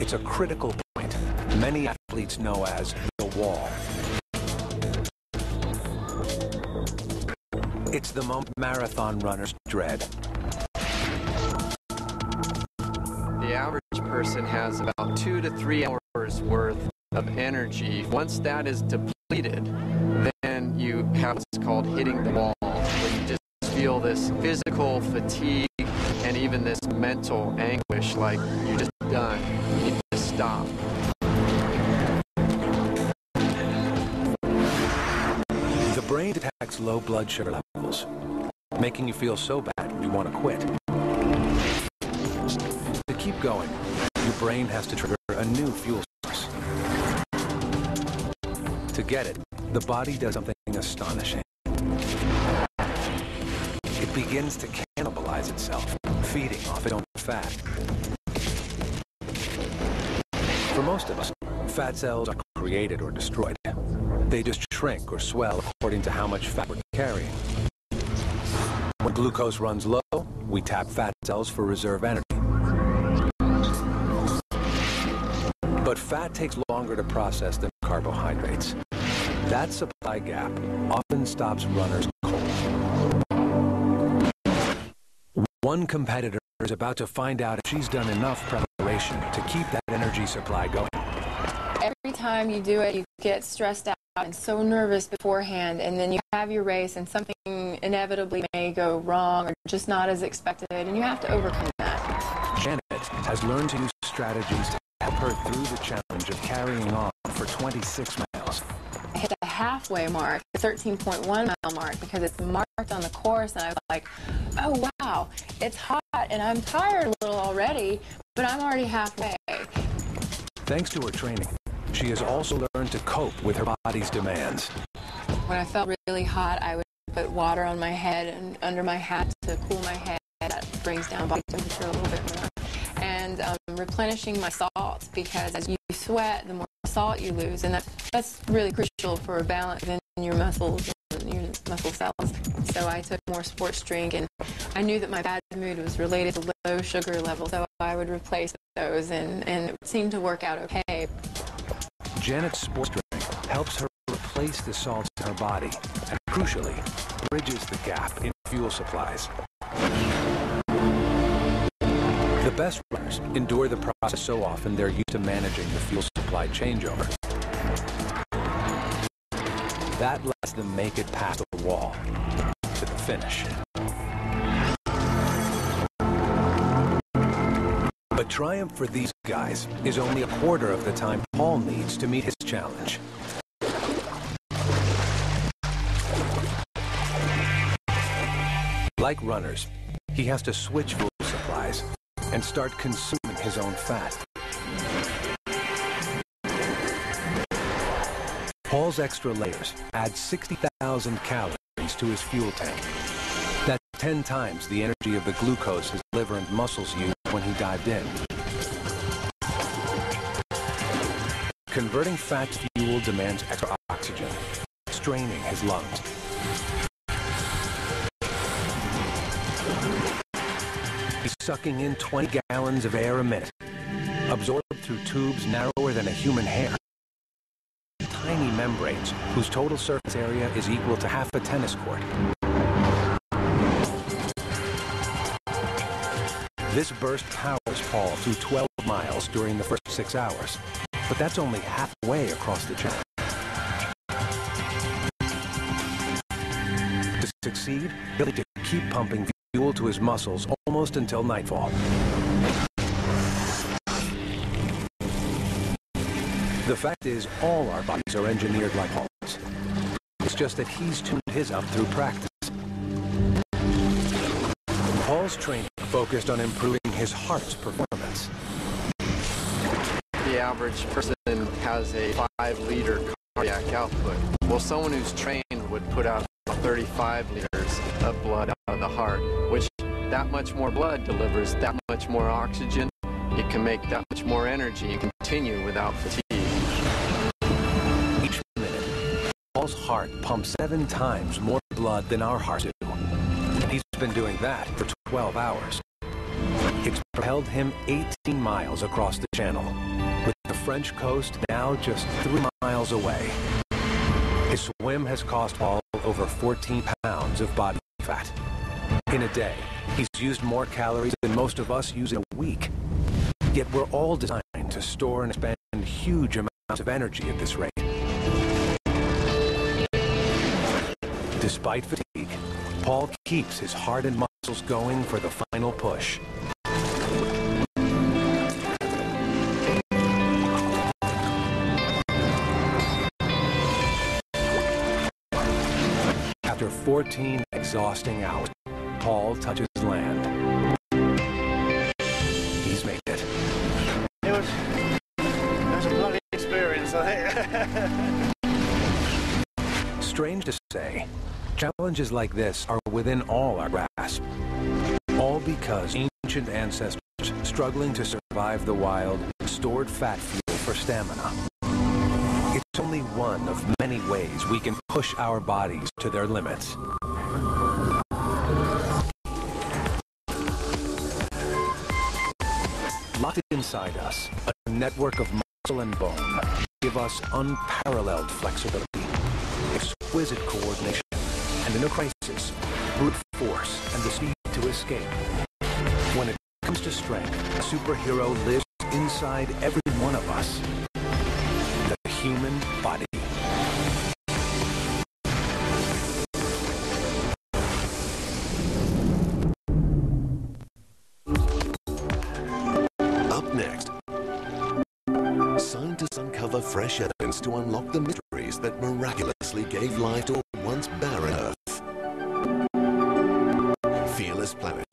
It's a critical point many athletes know as the wall. It's the moment marathon runners dread. The average person has about 2 to 3 hours worth of energy. Once that is depleted, then you have what's called hitting the wall, where you just feel this physical fatigue and even this mental anguish, like you're just done. You need to stop. The brain detects low blood sugar levels, making you feel so bad you want to quit. To keep going, your brain has to trigger a new fuel source. To get it, the body does something astonishing. It begins to cannibalize itself, feeding off its own fat. For most of us, fat cells are created or destroyed. They just shrink or swell according to how much fat we're carrying. When glucose runs low, we tap fat cells for reserve energy. But fat takes longer to process than carbohydrates. That supply gap often stops runners cold. One competitor is about to find out if she's done enough preparation to keep that energy supply going. Every time you do it, you get stressed out and so nervous beforehand, and then you have your race and something inevitably may go wrong or just not as expected, and you have to overcome that. Janet has learned to use strategies to help her through the challenge of carrying on for 26 miles. I hit the halfway mark, the 13.1 mile mark, because it's marked on the course, and I was like, oh wow, it's hot and I'm tired a little already, but I'm already halfway. Thanks to her training, she has also learned to cope with her body's demands. When I felt really hot, I would put water on my head and under my hat to cool my head. That brings down body temperature a little bit more. And replenishing my salt, because as you sweat, the more salt you lose, and that's really crucial for a balance in your muscles and your muscle cells. So I took more sports drink, and I knew that my bad mood was related to low sugar levels, so I would replace those, and it seemed to work out okay. Janet's sports drink helps her replace the salts in her body and, crucially, bridges the gap in fuel supplies. The best runners endure the process so often they're used to managing the fuel supply changeover. That lets them make it past the wall to the finish. But triumph for these guys is only a quarter of the time Paul needs to meet his challenge. Like runners, he has to switch fuel supplies and start consuming his own fat. Paul's extra layers add 60,000 calories to his fuel tank. That's 10 times the energy of the glucose his liver and muscles used when he dived in. Converting fat to fuel demands extra oxygen, straining his lungs. He's sucking in 20 gallons of air a minute, absorbed through tubes narrower than a human hair. Tiny membranes whose total surface area is equal to half a tennis court. This burst powers Paul through 12 miles during the first 6 hours, but that's only halfway across the channel. To succeed, he'll need to keep pumping fuel to his muscles almost until nightfall. The fact is, all our bodies are engineered like Paul's. It's just that he's tuned his up through practice. Paul's training focused on improving his heart's performance. The average person has a 5-liter cardiac output. Well, someone who's trained would put out 35 liters of blood out of the heart, which that much more blood delivers that much more oxygen. You can make that much more energy and continue without fatigue. Each minute, Paul's heart pumps 7 times more blood than our hearts do. And he's been doing that for 12 hours. It's propelled him 18 miles across the channel. French coast, now just 3 miles away. His swim has cost Paul over 14 pounds of body fat. In a day, he's used more calories than most of us use in a week. Yet we're all designed to store and expend huge amounts of energy at this rate. Despite fatigue, Paul keeps his hardened muscles going for the final push. After 14 exhausting hours, Paul touches land. He's made it. It was a bloody experience, I think. Strange to say, challenges like this are within all our grasp. All because ancient ancestors struggling to survive the wild stored fat fuel for stamina. It's only one of many ways we can push our bodies to their limits. Locked inside us, a network of muscle and bone give us unparalleled flexibility, exquisite coordination, and in a crisis, brute force and the speed to escape. When it comes to strength, a superhero lives inside every one of us. The human body. Up next, scientists uncover fresh evidence to unlock the mysteries that miraculously gave life to a once barren Earth. Fearless Planet.